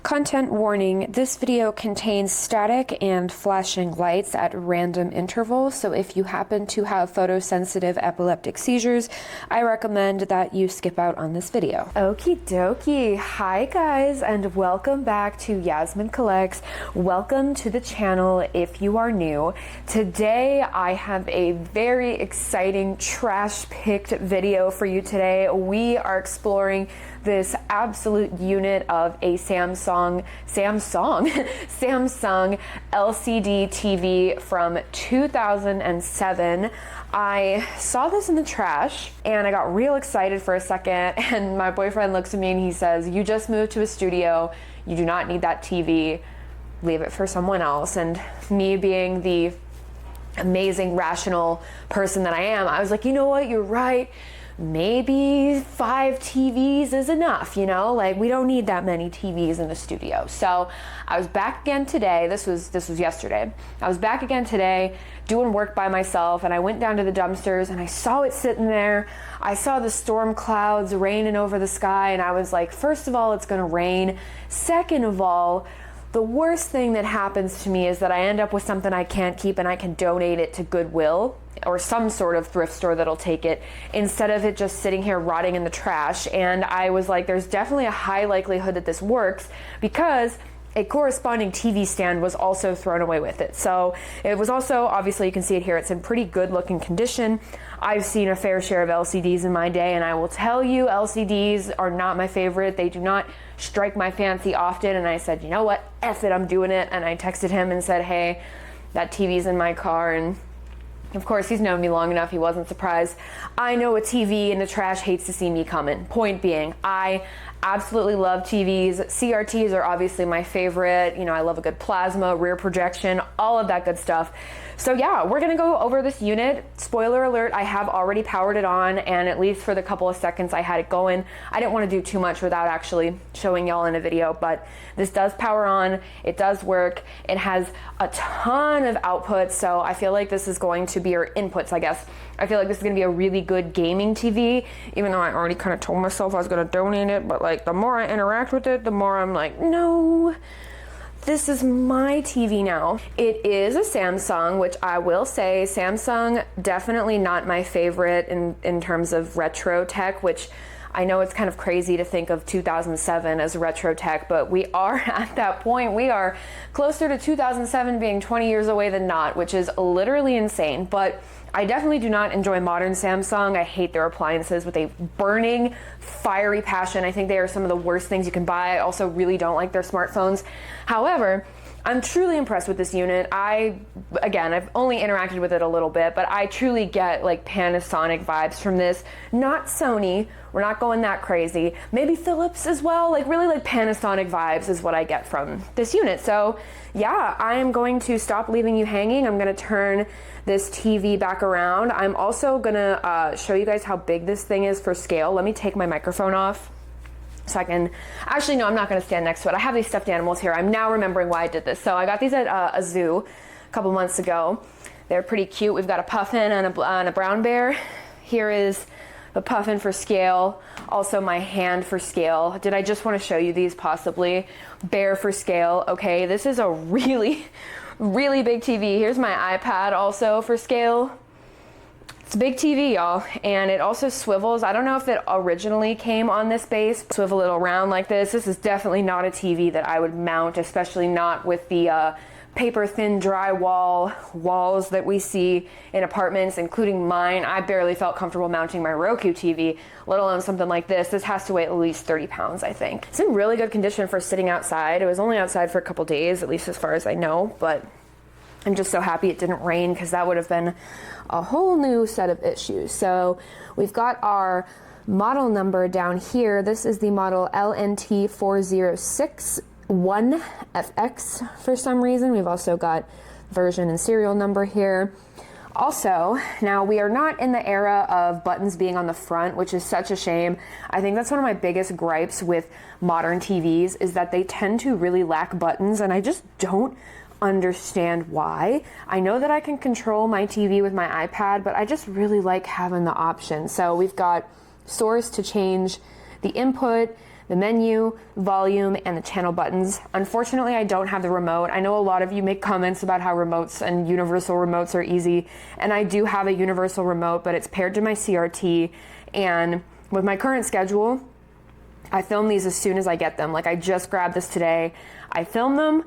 Content warning, this video contains static and flashing lights at random intervals, so if you happen to have photosensitive epileptic seizures, I recommend that you skip out on this video. Okie dokie. Hi guys, and welcome back to Yasmin Collects. Welcome to the channel if you are new. Today I have a very exciting trash-picked video for you today. We are exploring this absolute unit of a Samsung LCD TV from 2007. I saw this in the trash and I got real excited for a second, and my boyfriend looks at me and he says, "You just moved to a studio, you do not need that TV, leave it for someone else." And me being the amazing rational person that I am, I was like, you know what, you're right. Maybe 5 TVs is enough, you know, like we don't need that many TVs in the studio. So I was back again today. This was yesterday. I was back again today doing work by myself, and I went down to the dumpsters and I saw it sitting there. I saw the storm clouds raining over the sky, and I was like, first of all, it's gonna rain. Second of all, the worst thing that happens to me is that I end up with something I can't keep and I can donate it to Goodwill or some sort of thrift store that'll take it, instead of it just sitting here rotting in the trash. And I was like, there's definitely a high likelihood that this works, because a corresponding TV stand was also thrown away with it. So it was also, obviously you can see it here, it's in pretty good looking condition. I've seen a fair share of LCDs in my day, and I will tell you, LCDs are not my favorite. They do not strike my fancy often. And I said, you know what, F it, I'm doing it. And I texted him and said, hey, that TV's in my car. And of course, he's known me long enough, he wasn't surprised. I know a TV in the trash hates to see me coming. Point being, I absolutely love TVs. CRTs are obviously my favorite. You know, I love a good plasma, rear projection, all of that good stuff. So yeah, we're gonna go over this unit. Spoiler alert, I have already powered it on, and at least for the couple of seconds I had it going, I didn't want to do too much without actually showing y'all in a video, but this does power on, it does work, it has a ton of outputs, so I feel like this is going to be, or inputs I guess. I feel like this is gonna be a really good gaming TV, even though I already kind of told myself I was gonna donate it, but like the more I interact with it, the more I'm like, no, this is my TV now. It is a Samsung, which I will say, Samsung definitely not my favorite in terms of retro tech, which I know it's kind of crazy to think of 2007 as retro tech, but we are at that point. We are closer to 2007 being 20 years away than not, which is literally insane. But I definitely do not enjoy modern Samsung. I hate their appliances with a burning, fiery passion. I think they are some of the worst things you can buy. I also really don't like their smartphones. However, I'm truly impressed with this unit. Again, I've only interacted with it a little bit, but I truly get like Panasonic vibes from this. Not Sony, we're not going that crazy. Maybe Philips as well, like really like Panasonic vibes is what I get from this unit. So yeah, I am going to stop leaving you hanging. I'm gonna turn this TV back around. I'm also gonna show you guys how big this thing is for scale. Let me take my microphone off so I can, actually no, I'm not gonna stand next to it. I have these stuffed animals here. I'm now remembering why I did this. So I got these at a zoo a couple months ago. They're pretty cute. We've got a puffin and a brown bear. Here is the puffin for scale, also my hand for scale. Did I just want to show you these possibly? Bear for scale. Okay, this is a really, really big TV. Here's my iPad also for scale. It's a big TV, y'all, and it also swivels. I don't know if it originally came on this base. Swivel it around like this. This is definitely not a TV that I would mount, especially not with the paper thin drywall walls that we see in apartments, including mine. I barely felt comfortable mounting my Roku TV, let alone something like this. This has to weigh at least 30 pounds, I think. It's in really good condition for sitting outside. It was only outside for a couple days, at least as far as I know, but I'm just so happy it didn't rain, because that would have been a whole new set of issues. So we've got our model number down here. This is the model LNT4061FX for some reason. We've also got version and serial number here. Also, now we are not in the era of buttons being on the front, which is such a shame. I think that's one of my biggest gripes with modern TVs, is that they tend to really lack buttons, and I just don't understand why. I know that I can control my TV with my iPad, but I just really like having the option. So we've got source to change the input, the menu, volume, and the channel buttons. Unfortunately, I don't have the remote. I know a lot of you make comments about how remotes and universal remotes are easy, and I do have a universal remote, but it's paired to my CRT, and with my current schedule, I film these as soon as I get them. Like, I just grabbed this today. I film them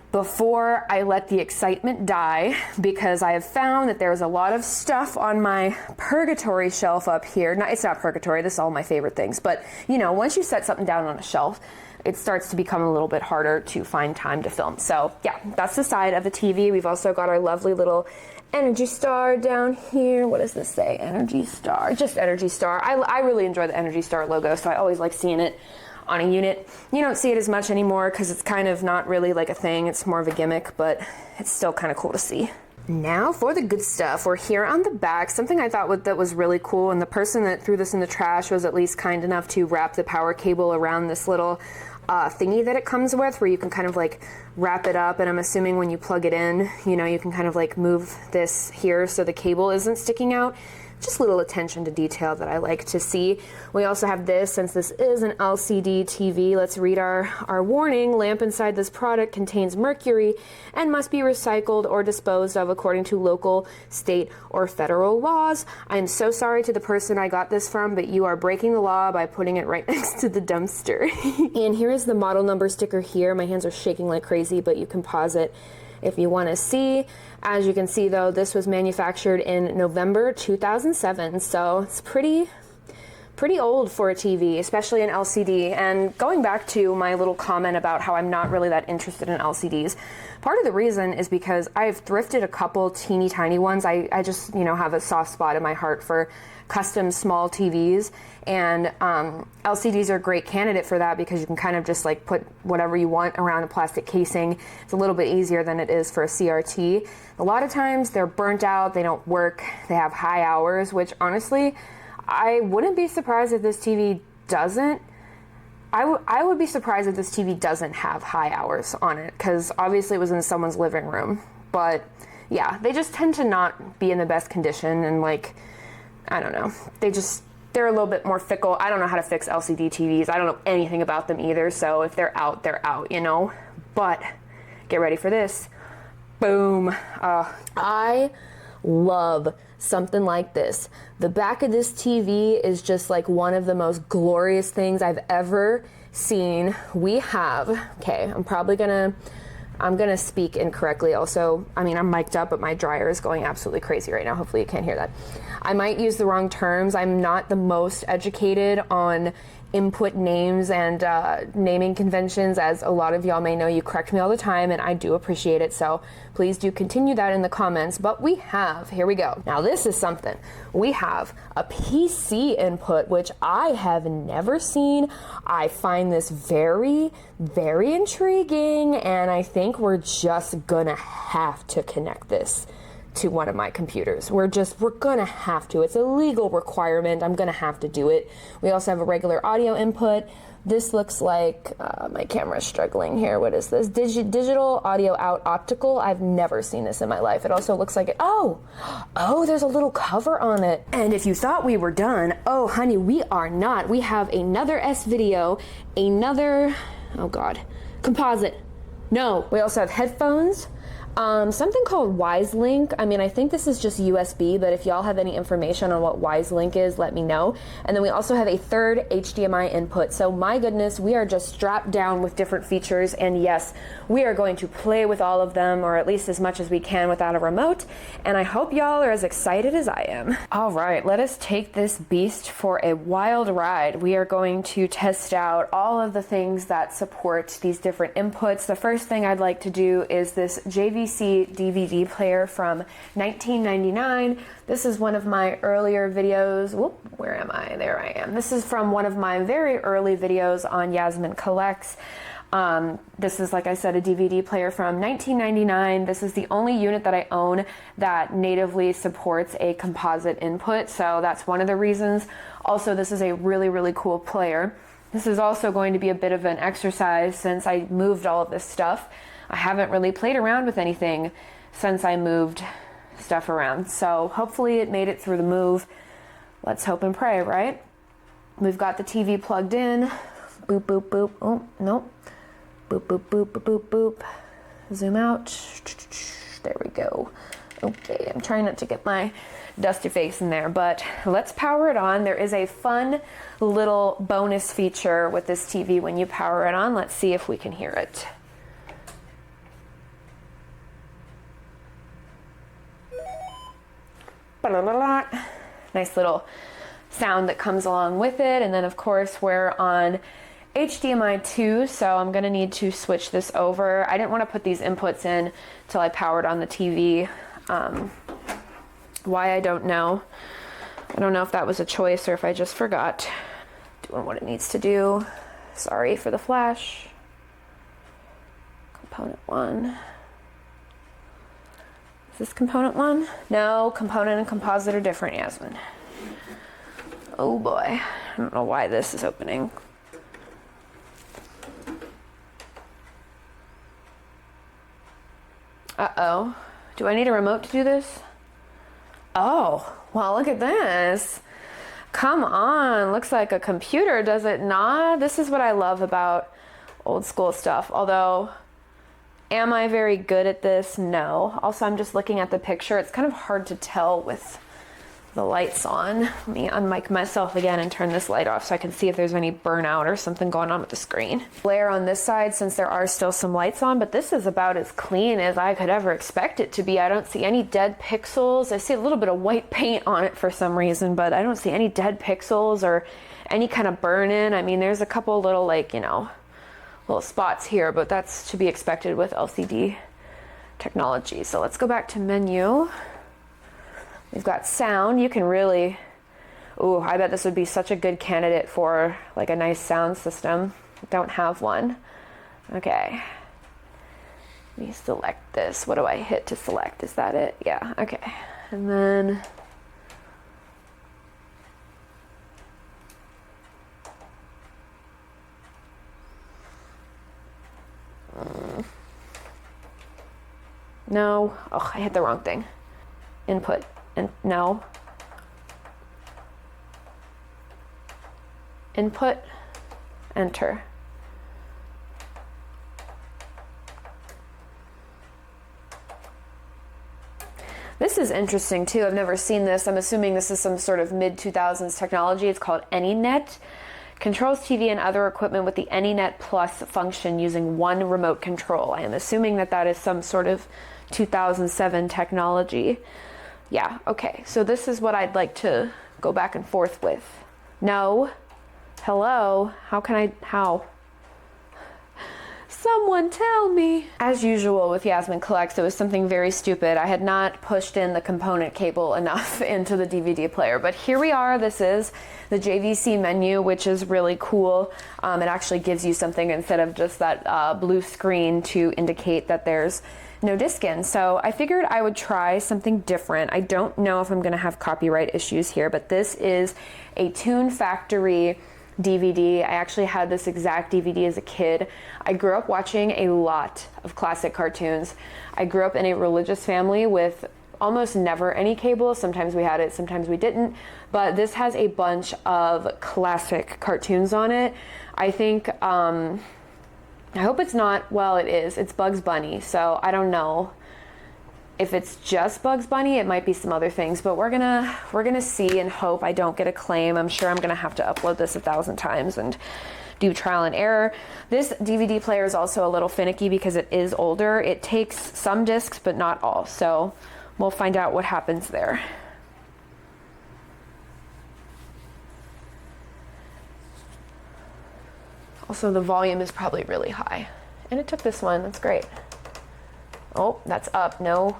before I let the excitement die, because I have found that there's a lot of stuff on my purgatory shelf up here. No, it's not purgatory, this is all my favorite things, but you know, once you set something down on a shelf, it starts to become a little bit harder to find time to film. So yeah, that's the side of the TV. We've also got our lovely little Energy Star down here. What does this say? Energy Star, just Energy Star. I really enjoy the Energy Star logo, so I always like seeing it on a unit. You don't see it as much anymore because it's kind of not really like a thing. It's more of a gimmick, but it's still kind of cool to see. Now for the good stuff. We're here on the back. Something I thought that was really cool, and the person that threw this in the trash was at least kind enough to wrap the power cable around this little thingy that it comes with, where you can kind of like wrap it up, and I'm assuming when you plug it in, you know, you can kind of like move this here so the cable isn't sticking out. Just little attention to detail that I like to see. We also have this, since this is an LCD TV, let's read our warning. Lamp inside this product contains mercury and must be recycled or disposed of according to local, state, or federal laws. I am so sorry to the person I got this from, but you are breaking the law by putting it right next to the dumpster. And here is the model number sticker here. My hands are shaking like crazy, but you can pause it if you want to see. As you can see though, this was manufactured in November 2007, so it's pretty old for a TV, especially an LCD. And going back to my little comment about how I'm not really that interested in LCDs, part of the reason is because I've thrifted a couple teeny tiny ones. I just, you know, have a soft spot in my heart for custom small TVs, and LCDs are a great candidate for that because you can kind of just like put whatever you want around a plastic casing. It's a little bit easier than it is for a CRT. A lot of times they're burnt out, they don't work, they have high hours, which honestly, I wouldn't be surprised if this TV doesn't. I would be surprised if this TV doesn't have high hours on it, because obviously it was in someone's living room. But yeah, they just tend to not be in the best condition, and like, I don't know, they're a little bit more fickle. I don't know how to fix LCD TVs. I don't know anything about them either, so if they're out, you know. But get ready for this. Boom. I love something like this. The back of this TV is just like one of the most glorious things I've ever seen. We have, okay, I'm gonna speak incorrectly also. I mean, I'm mic'd up, but my dryer is going absolutely crazy right now. Hopefully you can't hear that. I might use the wrong terms. I'm not the most educated on input names and naming conventions, as a lot of y'all may know. You correct me all the time, and I do appreciate it, so please do continue that in the comments. But we have, here we go. Now this is something. We have a PC input, which I have never seen. I find this very, very intriguing, and I think we're just gonna have to connect this to one of my computers. We're gonna have to. It's a legal requirement. I'm gonna have to do it. We also have a regular audio input. This looks like, my camera's struggling here. What is this? Digital audio out optical. I've never seen this in my life. It also looks like it. Oh, there's a little cover on it. And if you thought we were done, oh honey, we are not. We have another S-Video, another, oh God, composite. No, we also have headphones. Something called WiseLink. I mean, I think this is just USB, but if y'all have any information on what WiseLink is, let me know. And then we also have a third HDMI input. So my goodness, we are just strapped down with different features. And yes, we are going to play with all of them, or at least as much as we can without a remote. And I hope y'all are as excited as I am. All right, let us take this beast for a wild ride. We are going to test out all of the things that support these different inputs. The first thing I'd like to do is this JVC DVD player from 1999. This is one of my earlier videos. Whoop, where am I? There I am. This is from one of my very early videos on Yasmin Collects. This is, like I said, a DVD player from 1999. This is the only unit that I own that natively supports a composite input, so that's one of the reasons. Also, this is a really, really cool player. This is also going to be a bit of an exercise since I moved all of this stuff. I haven't really played around with anything since I moved stuff around. So hopefully it made it through the move. Let's hope and pray, right? We've got the TV plugged in. Boop, boop, boop. Oh, nope. Boop, boop, boop, boop, boop, boop. Zoom out. There we go. Okay, I'm trying not to get my dusty face in there, but let's power it on. There is a fun little bonus feature with this TV when you power it on. Let's see if we can hear it. Nice little sound that comes along with it. And then of course we're on HDMI 2, so I'm gonna need to switch this over. I didn't want to put these inputs in till I powered on the TV. Why, I don't know. I don't know if that was a choice or if I just forgot. Doing what it needs to do. Sorry for the flash. Component 1. Is this component 1? No, component and composite are different, Yasmin. Oh boy, I don't know why this is opening. Uh-oh. Do I need a remote to do this? Oh, well, look at this. Come on, looks like a computer, does it not? This is what I love about old school stuff. Although, am I very good at this? No. Also, I'm just looking at the picture. It's kind of hard to tell with the lights on. Let me unmic myself again and turn this light off so I can see if there's any burnout or something going on with the screen. Glare on this side since there are still some lights on, but this is about as clean as I could ever expect it to be. I don't see any dead pixels. I see a little bit of white paint on it for some reason, but I don't see any dead pixels or any kind of burn in. I mean, there's a couple little, like, you know, little spots here, but that's to be expected with LCD technology. So let's go back to menu. We've got sound. You can really, ooh, I bet this would be such a good candidate for like a nice sound system. Don't have one. Okay. Let me select this. What do I hit to select? Is that it? Yeah, okay. And then no. Oh, I hit the wrong thing. Input. And no. Input, enter. This is interesting too. I've never seen this. I'm assuming this is some sort of mid-2000s technology. It's called AnyNet. Controls TV and other equipment with the AnyNet Plus function using one remote control. I am assuming that that is some sort of 2007 technology. Yeah, okay, so this is what I'd like to go back and forth with. No. Hello? How? Someone tell me. As usual with Yasmin Collects, it was something very stupid. I had not pushed in the component cable enough into the DVD player, but here we are. This is the JVC menu, which is really cool. It actually gives you something instead of just that blue screen to indicate that there's no disc in. So I figured I would try something different. I don't know if I'm gonna have copyright issues here, but this is a Toon Factory DVD. I actually had this exact DVD as a kid. I grew up watching a lot of classic cartoons. I grew up in a religious family with almost never any cable. Sometimes we had it, sometimes we didn't, but this has a bunch of classic cartoons on it. I think, I hope it's not, well, it is. It's Bugs Bunny, so I don't know if it's just Bugs Bunny. It might be some other things, but we're gonna see and hope I don't get a claim. I'm sure I'm gonna have to upload this 1,000 times and do trial and error. This DVD player is also a little finicky because it is older. It takes some discs, but not all, so we'll find out what happens there. Also, the volume is probably really high. And it took this one, that's great. Oh, that's up, no.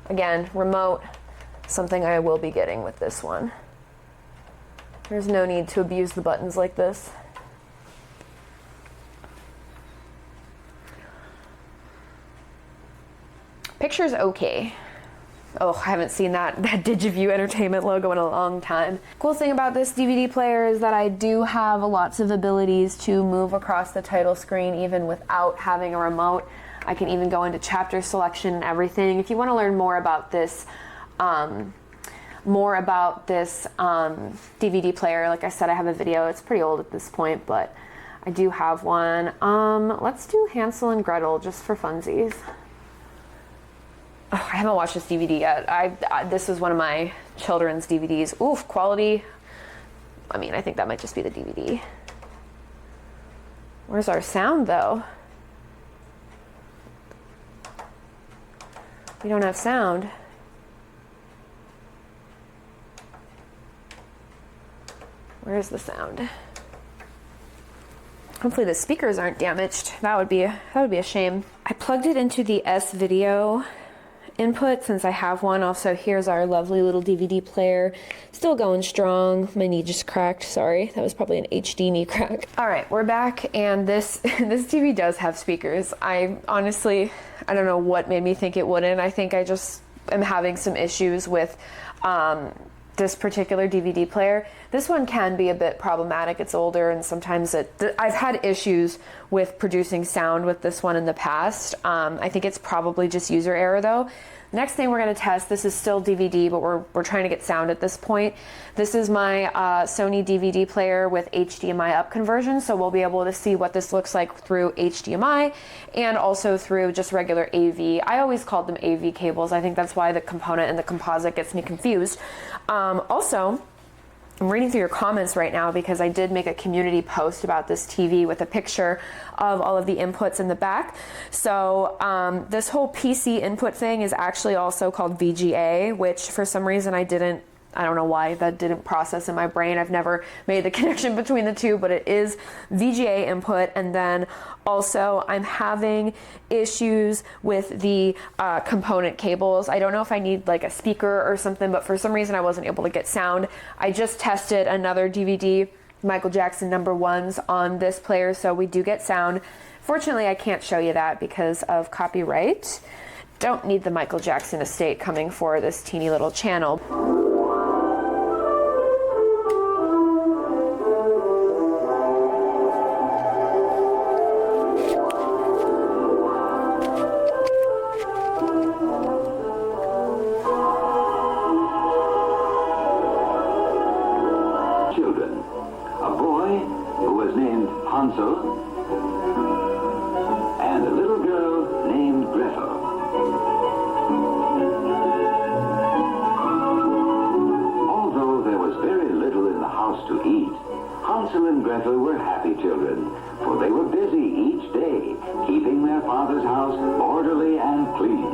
Again, remote, something I will be getting with this one. There's no need to abuse the buttons like this. Picture's okay. Oh, I haven't seen that DigiView Entertainment logo in a long time. Cool thing about this DVD player is that I do have lots of abilities to move across the title screen even without having a remote. I can even go into chapter selection and everything. If you want to learn more about this more about this DVD player. Like I said, I have a video. It's pretty old at this point, but I do have one. Let's do Hansel and Gretel just for funsies. Oh, I haven't watched this DVD yet. This is one of my children's DVDs. Oof, quality. I mean, I think that might just be the DVD. Where's our sound, though? We don't have sound. Where's the sound? Hopefully the speakers aren't damaged. That would be a shame. I plugged it into the S video input since I have one. Also, here's our lovely little DVD player. Still going strong. My knee just cracked. Sorry, that was probably an HD knee crack. All right, we're back, and this TV does have speakers. I honestly, I don't know what made me think it wouldn't. I think I just am having some issues with this particular DVD player. This one can be a bit problematic. It's older, and sometimes I've had issues with producing sound with this one in the past. I think it's probably just user error though. Next thing we're going to test, this is still DVD, but we're trying to get sound at this point. This is my Sony DVD player with HDMI upconversion, so we'll be able to see what this looks like through HDMI and also through just regular AV. I always called them AV cables. I think that's why the component and the composite gets me confused. Also, I'm reading through your comments right now because I did make a community post about this TV with a picture of all of the inputs in the back. So this whole PC input thing is actually also called VGA, which for some reason I don't know why that didn't process in my brain. I've never made the connection between the two, but it is VGA input. And then also I'm having issues with the component cables. I don't know if I need like a speaker or something, but for some reason I wasn't able to get sound. I just tested another DVD, Michael Jackson #1s, on this player, so we do get sound. Fortunately, I can't show you that because of copyright. Don't need the Michael Jackson estate coming for this teeny little channel. Hansel and a little girl named Gretel. Although there was very little in the house to eat, Hansel and Gretel were happy children, for they were busy each day, keeping their father's house orderly and clean.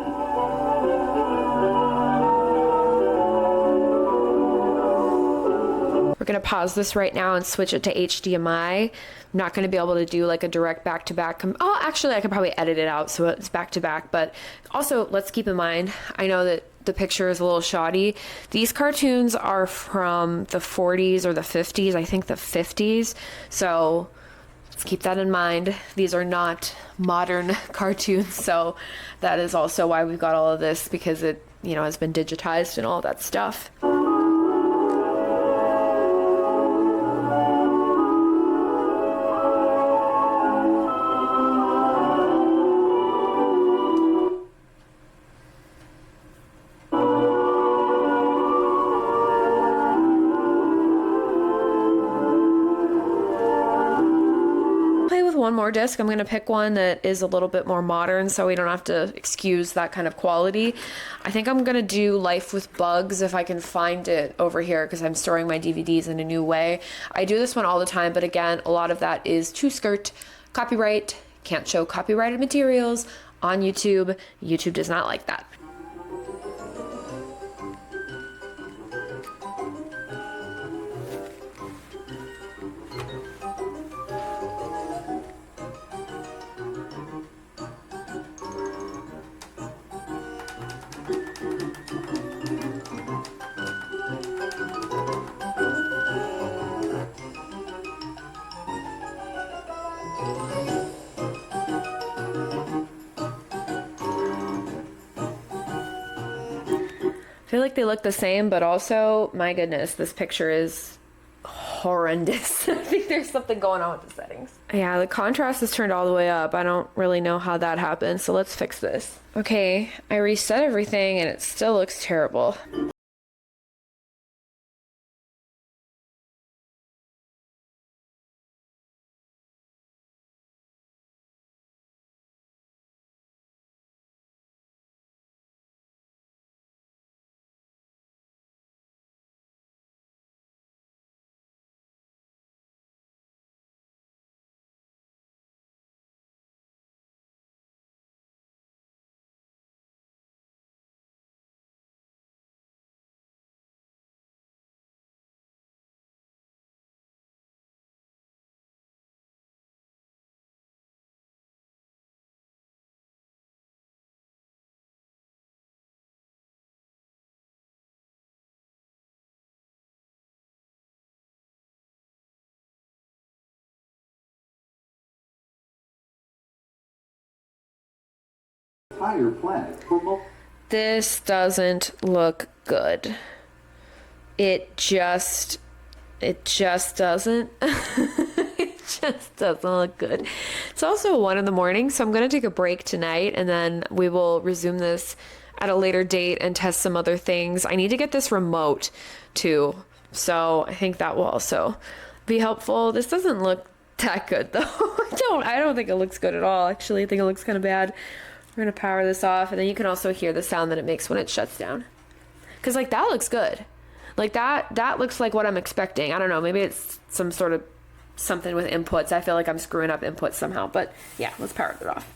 We're going to pause this right now and switch it to HDMI. I'm not going to be able to do like a direct back-to-back. Oh, actually, I could probably edit it out so it's back-to-back. But also, let's keep in mind, I know that the picture is a little shoddy. These cartoons are from the 40s or the 50s. I think the 50s. So let's keep that in mind. These are not modern cartoons. So that is also why we've got all of this, because it, you know, has been digitized and all that stuff. One more disc. I'm going to pick one that is a little bit more modern so we don't have to excuse that kind of quality. I think I'm going to do Life with Bugs if I can find it over here, because I'm storing my DVDs in a new way. I do this one all the time, but again, a lot of that is to skirt copyright. Can't show copyrighted materials on YouTube. YouTube does not like that. I feel like they look the same, but also, my goodness, this picture is horrendous. I think there's something going on with the settings. Yeah, the contrast is turned all the way up. I don't really know how that happened, so let's fix this. Okay, I reset everything and it still looks terrible. entire planet for This doesn't look good. It just doesn't. It just doesn't look good. It's also 1 in the morning, so I'm going to take a break tonight, and then we will resume this at a later date and test some other things. I need to get this remote too, so I think that will also be helpful. This doesn't look that good though. I don't think it looks good at all. Actually, I think it looks kind of bad. We're going to power this off, and then you can also hear the sound that it makes when it shuts down. Because like that looks good. Like that looks like what I'm expecting. I don't know, maybe it's some sort of something with inputs. I feel like I'm screwing up inputs somehow, but yeah, let's power it off.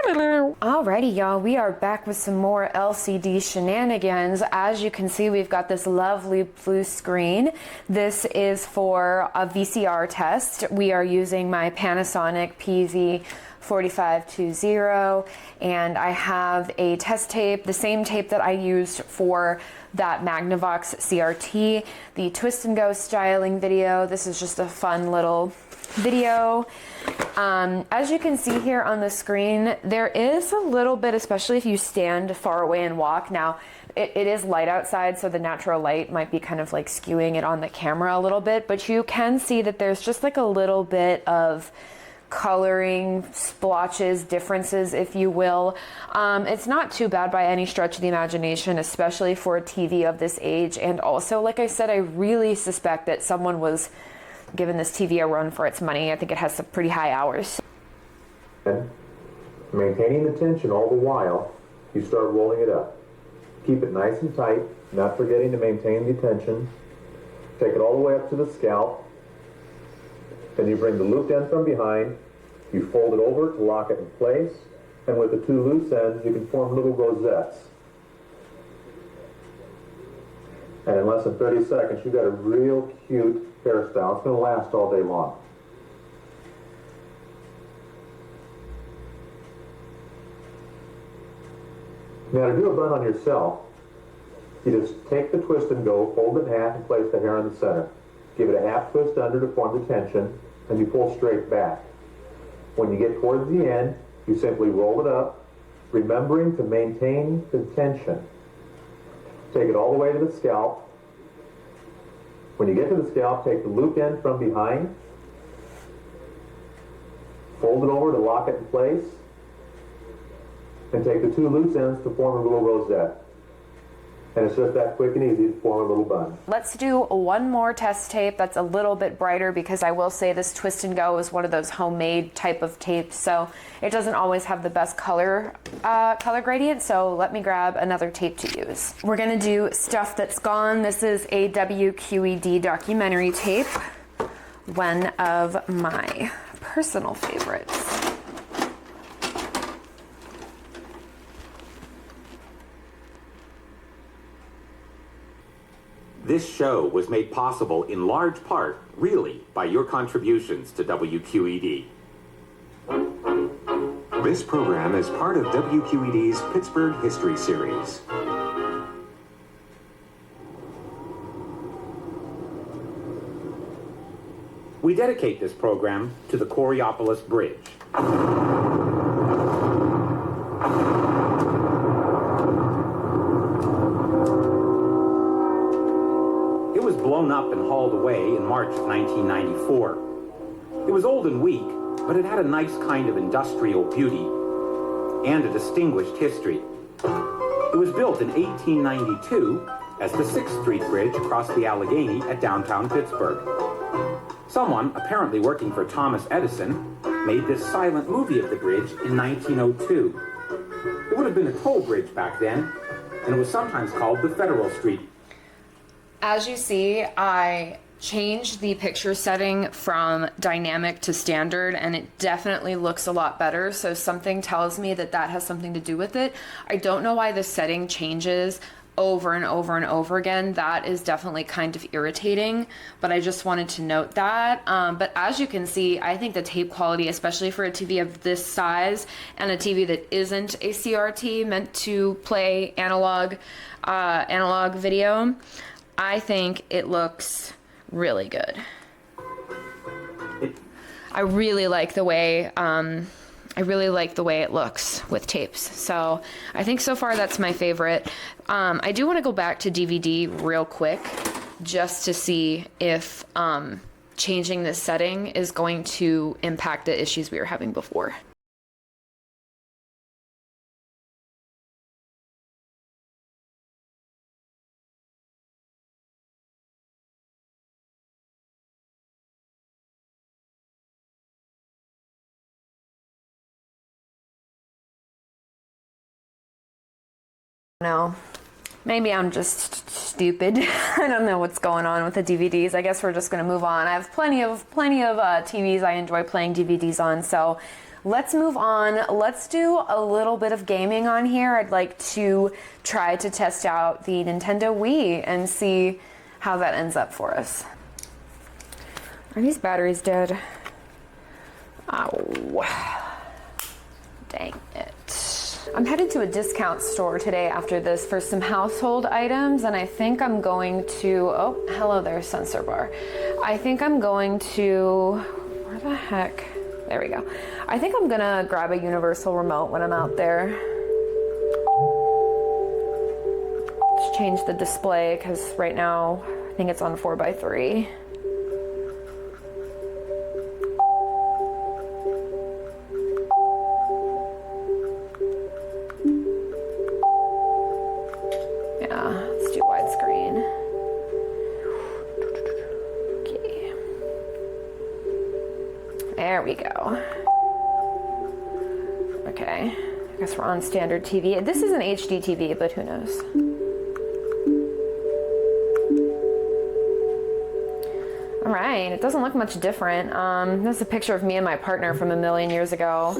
Alrighty, y'all, we are back with some more LCD shenanigans. As you can see, we've got this lovely blue screen. This is for a VCR test. We are using my Panasonic PV4520, and I have a test tape, the same tape that I used for that Magnavox CRT, the twist and go styling video. This is just a fun little video. As you can see here on the screen, there is a little bit, especially if you stand far away and walk. Now, it is light outside, so the natural light might be kind of like skewing it on the camera a little bit, but you can see that there's just like a little bit of coloring, splotches, differences, if you will. It's not too bad by any stretch of the imagination, especially for a TV of this age. And also, like I said, I really suspect that someone was giving this TV a run for its money. I think it has some pretty high hours. Maintaining the tension all the while, you start rolling it up. Keep it nice and tight, not forgetting to maintain the tension. Take it all the way up to the scalp. Then you bring the loop end from behind, you fold it over to lock it in place, and with the 2 loose ends, you can form little rosettes. And in less than 30 seconds, you've got a real cute hairstyle. It's going to last all day long. Now to do a bun on yourself, you just take the twist and go, fold it in half, and place the hair in the center. Give it a half twist under to form the tension, and you pull straight back. When you get towards the end, you simply roll it up, remembering to maintain the tension. Take it all the way to the scalp. When you get to the scalp, take the loop end from behind, fold it over to lock it in place, and take the 2 loose ends to form a little rosette. And it's just that quick and easy to form a little bun. Let's do one more test tape that's a little bit brighter, because I will say this twist and go is one of those homemade type of tapes, so it doesn't always have the best color gradient. So let me grab another tape to use. We're gonna do Stuff That's Gone. This is a WQED documentary tape, one of my personal favorites. This show was made possible in large part, really, by your contributions to WQED. This program is part of WQED's Pittsburgh History Series. We dedicate this program to the Coriopolis Bridge. It was blown up and hauled away in March of 1994. It was old and weak, but it had a nice kind of industrial beauty and a distinguished history. It was built in 1892 as the 6th Street Bridge across the Allegheny at downtown Pittsburgh. Someone, apparently working for Thomas Edison, made this silent movie of the bridge in 1902. It would have been a toll bridge back then, and it was sometimes called the Federal Street. As you see, I changed the picture setting from dynamic to standard, and it definitely looks a lot better. So something tells me that that has something to do with it. I don't know why the setting changes over and over and over again. That is definitely kind of irritating, but I just wanted to note that. But as you can see, I think the tape quality, especially for a TV of this size and a TV that isn't a CRT meant to play analog video, I think it looks really good. I really like the way I really like the way it looks with tapes. So I think so far that's my favorite. I do want to go back to DVD real quick just to see if changing this setting is going to impact the issues we were having before. No, maybe I'm just stupid. I don't know what's going on with the DVDs. I guess we're just gonna move on. I have plenty of TVs I enjoy playing DVDs on, so let's move on. Let's do a little bit of gaming on here. I'd like to try to test out the Nintendo Wii and see how that ends up for us. Are these batteries dead? Oh, dang it. I'm headed to a discount store today after this for some household items, and I think I'm going to, oh, hello there, sensor bar. I think I'm going to, where the heck? There we go. I think I'm gonna grab a universal remote when I'm out there. Just change the display, because right now, I think it's on 4x3. There we go. Okay, I guess we're on standard TV. This is an HD TV, but who knows? All right, it doesn't look much different. This is a picture of me and my partner from a million years ago.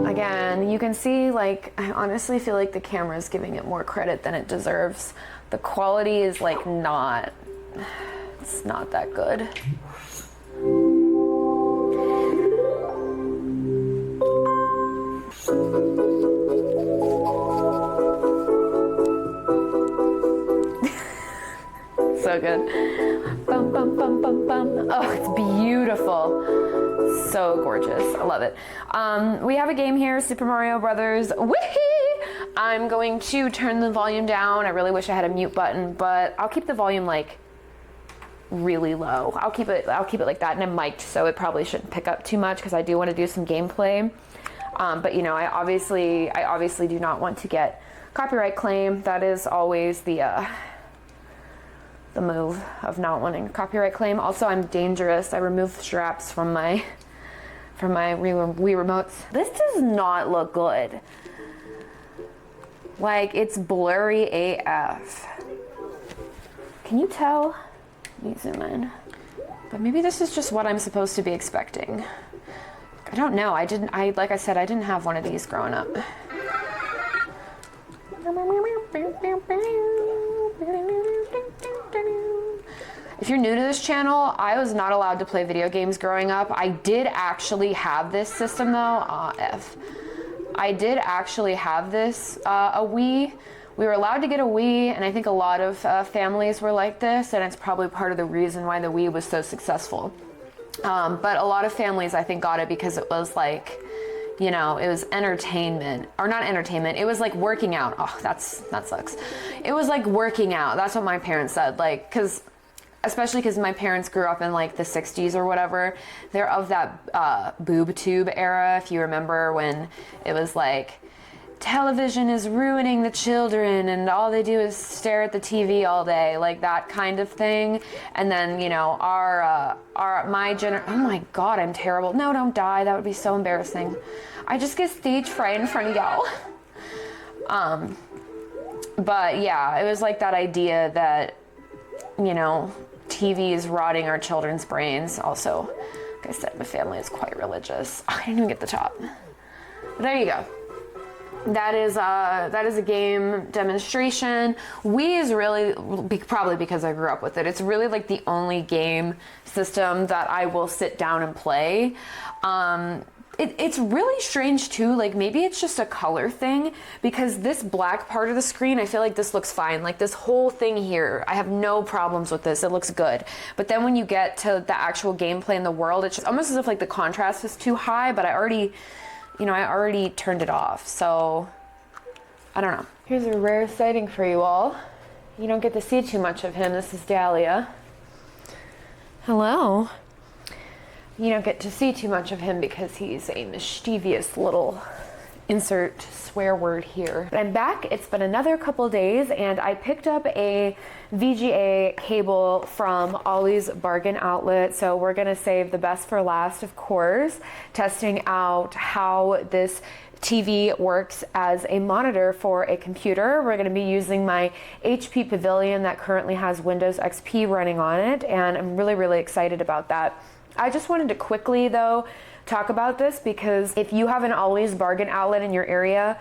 Again, you can see, like, I honestly feel like the camera is giving it more credit than it deserves. The quality is like it's not that good. So good. Bum, bum, bum, bum, bum. Oh, it's beautiful. So gorgeous. I love it. We have a game here, Super Mario Brothers. Whee! I'm going to turn the volume down. I really wish I had a mute button, but I'll keep the volume like really low. I'll keep it like that, and I'm mic'd, so it probably shouldn't pick up too much because I do want to do some gameplay. But you know, I obviously do not want to get copyright claim. That is always the move of not wanting a copyright claim. Also, I'm dangerous. I removed straps from my Wii remotes. This does not look good. Like, it's blurry AF. Can you tell? Let me zoom in. But maybe this is just what I'm supposed to be expecting. I don't know. Like I said, I didn't have one of these growing up. If you're new to this channel, I was not allowed to play video games growing up. I did actually have this system though. I did actually have this, a Wii. We were allowed to get a Wii, and I think a lot of families were like this, and it's probably part of the reason why the Wii was so successful. But a lot of families, I think, got it because it was like, you know, it was entertainment, or not entertainment, it was like working out. Oh, that sucks. It was like working out. That's what my parents said, like, especially because my parents grew up in like the 60s or whatever. They're of that boob tube era, if you remember, when it was like, television is ruining the children and all they do is stare at the TV all day, like that kind of thing. And then, you know, oh my God, I'm terrible. No, don't die. That would be so embarrassing. I just get stage fright in front of y'all. But yeah, it was like that idea that, you know, TV is rotting our children's brains. Also, like I said, my family is quite religious. I didn't even get the top. But there you go. That is a game demonstration. Wii is really, probably because I grew up with it, it's really like the only game system that I will sit down and play. It's really strange too, like maybe it's just a color thing, because this black part of the screen, I feel like this looks fine. Like this whole thing here, I have no problems with this. It looks good. But then when you get to the actual gameplay in the world, it's almost as if like the contrast is too high, but I already turned it off. So I don't know. Here's a rare sighting for you all. You don't get to see too much of him. This is Dahlia. Hello. You don't get to see too much of him because he's a mischievous little, insert swear word here. But I'm back. It's been another couple days and I picked up a VGA cable from Ollie's Bargain Outlet. So we're gonna save the best for last, of course, testing out how this TV works as a monitor for a computer. We're going to be using my HP Pavilion that currently has Windows XP running on it, and I'm really, really excited about that. I just wanted to quickly, though, talk about this because if you have an Ollie's Bargain Outlet in your area,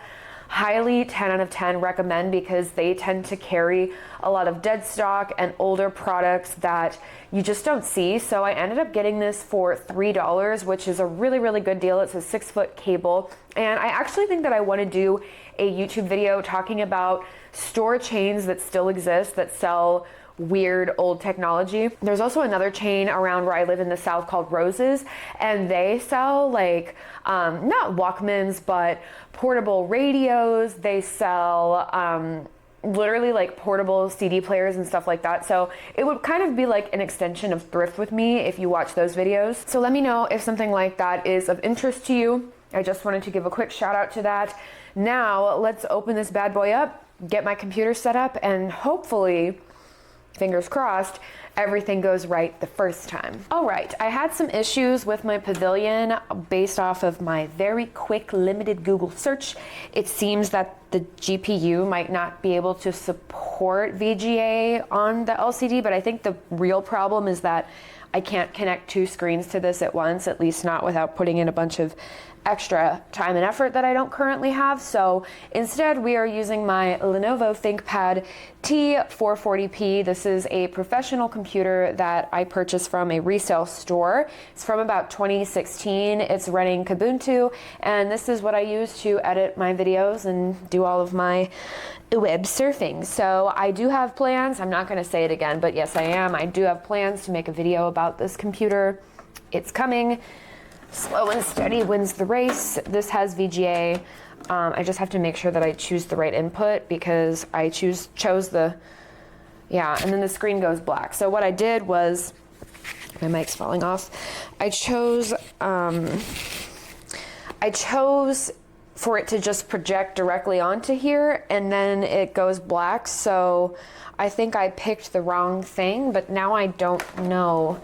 highly 10 out of 10 recommend, because they tend to carry a lot of dead stock and older products that you just don't see. So I ended up getting this for $3, which is a really, really good deal. It's a 6-foot cable. And I actually think that I want to do a YouTube video talking about store chains that still exist that sell weird old technology. There's also another chain around where I live in the South called Roses, and they sell like not Walkmans but portable radios. They sell literally like portable CD players and stuff like that. So it would kind of be like an extension of thrift with me if you watch those videos. So let me know if something like that is of interest to you. I just wanted to give a quick shout out to that. Now let's open this bad boy up, get my computer set up, and hopefully, fingers crossed, everything goes right the first time. All right, I had some issues with my Pavilion based off of my very quick limited Google search. It seems that the GPU might not be able to support VGA on the LCD, but I think the real problem is that I can't connect 2 screens to this at once, at least not without putting in a bunch of extra time and effort that I don't currently have. So instead we are using my Lenovo ThinkPad T440p. This is a professional computer that I purchased from a resale store. It's from about 2016. It's running Kubuntu, and this is what I use to edit my videos and do all of my web surfing. So I do have plans. I'm not going to say it again, but yes, I am. I do have plans to make a video about this computer. It's coming. Slow and steady wins the race. This has VGA. I just have to make sure that I choose the right input because I chose the, yeah, and then the screen goes black. So what I did was, my mic's falling off. I chose for it to just project directly onto here, and then it goes black. So I think I picked the wrong thing, but now I don't know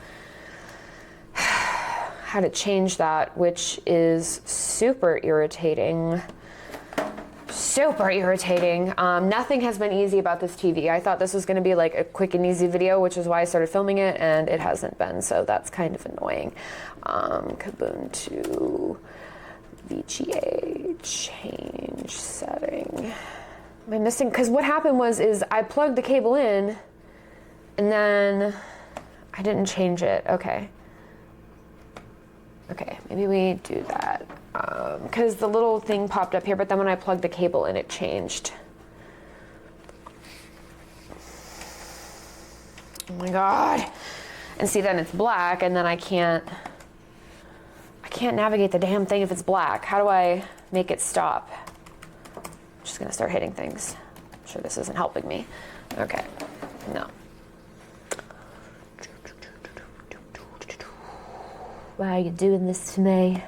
how to change that, which is super irritating. Super irritating. Nothing has been easy about this TV. I thought this was going to be like a quick and easy video, which is why I started filming it, and it hasn't been, so that's kind of annoying. Kubuntu VGA change setting. Am I missing? Because what happened is I plugged the cable in, and then I didn't change it. Okay, maybe we do that. Because the little thing popped up here, but then when I plugged the cable in, it changed. Oh my God. And see, then it's black, and then I can't navigate the damn thing if it's black. How do I make it stop? I'm just gonna start hitting things. I'm sure this isn't helping me. Okay, no. Why are you doing this to me?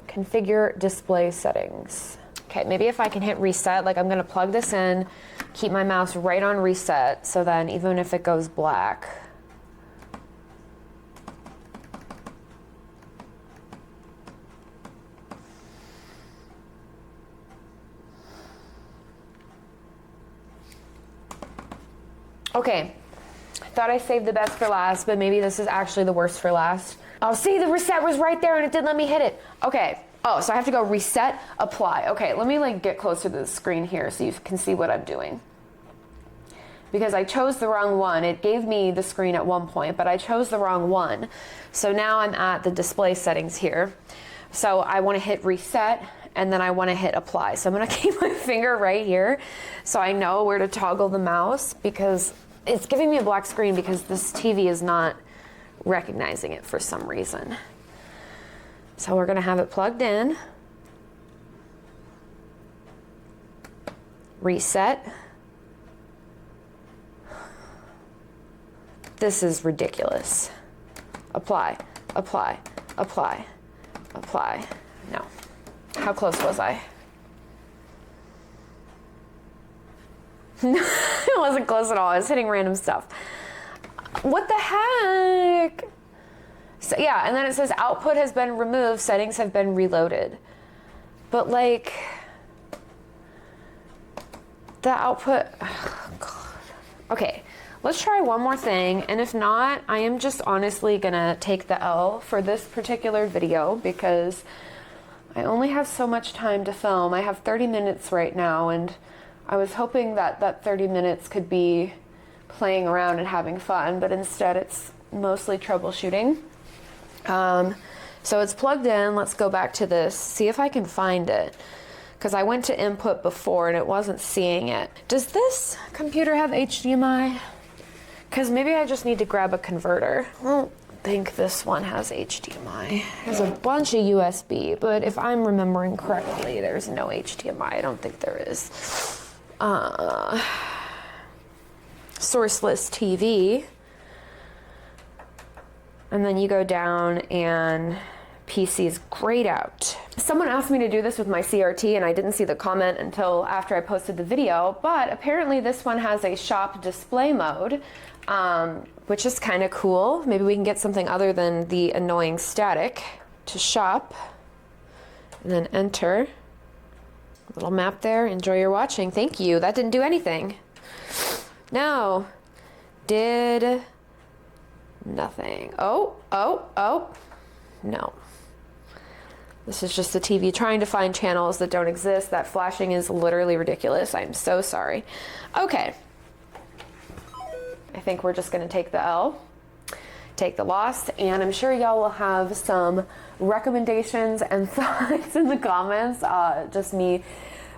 Configure display settings. Okay, maybe if I can hit reset, like I'm gonna plug this in, keep my mouse right on reset, so then even if it goes black. Okay. Thought I saved the best for last, but maybe this is actually the worst for last. Oh, see, the reset was right there and it didn't let me hit it. Okay. Oh, so I have to go reset, apply. Okay, let me like get closer to the screen here so you can see what I'm doing. because I chose the wrong one. It gave me the screen at one point, but I chose the wrong one. So now I'm at the display settings here. So I want to hit reset, and then I want to hit apply. So I'm going to keep my finger right here so I know where to toggle the mouse, because it's giving me a black screen because this TV is not recognizing it for some reason. So we're going to have it plugged in. Reset. This is ridiculous. Apply, apply, apply, apply. No. How close was I? It wasn't close at all. I was hitting random stuff. What the heck? So yeah, and then it says output has been removed, settings have been reloaded. But like, the output, oh God. Okay, let's try one more thing, and if not, I am just honestly gonna take the L for this particular video because I only have so much time to film. I have 30 minutes right now, and I was hoping that that 30 minutes could be playing around and having fun, but instead it's mostly troubleshooting. So it's plugged in. Let's go back to this, see if I can find it, because I went to input before and it wasn't seeing it. Does this computer have HDMI? Because maybe I just need to grab a converter. I don't think this one has HDMI. There's a bunch of USB, but if I'm remembering correctly, there's no HDMI. I don't think there is. Sourceless TV. And then you go down and PC is grayed out. Someone asked me to do this with my CRT and I didn't see the comment until after I posted the video, but apparently this one has a shop display mode, which is kind of cool. Maybe we can get something other than the annoying static. To shop, and then enter. Little map there. Enjoy your watching. Thank you. That didn't do anything. No. Did nothing. Oh. No. This is just the TV trying to find channels that don't exist. That flashing is literally ridiculous. I'm so sorry. Okay. I think we're just going to take the L, take the loss, and I'm sure y'all will have some recommendations and thoughts in the comments. Just me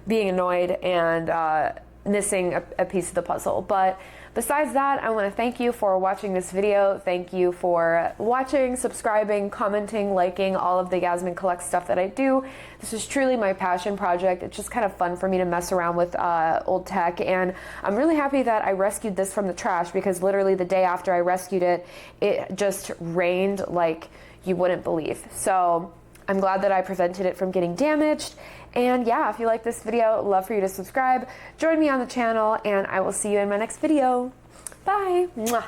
being annoyed and missing a piece of the puzzle. But besides that, I want to thank you for watching this video. Thank you for watching, subscribing, commenting, liking all of the Yasmin Collects stuff that I do. This is truly my passion project. It's just kind of fun for me to mess around with old tech, and I'm really happy that I rescued this from the trash, because literally the day after I rescued it, it just rained like you wouldn't believe. So I'm glad that I prevented it from getting damaged. And yeah, if you like this video, love for you to subscribe, join me on the channel, and I will see you in my next video. Bye. Mwah.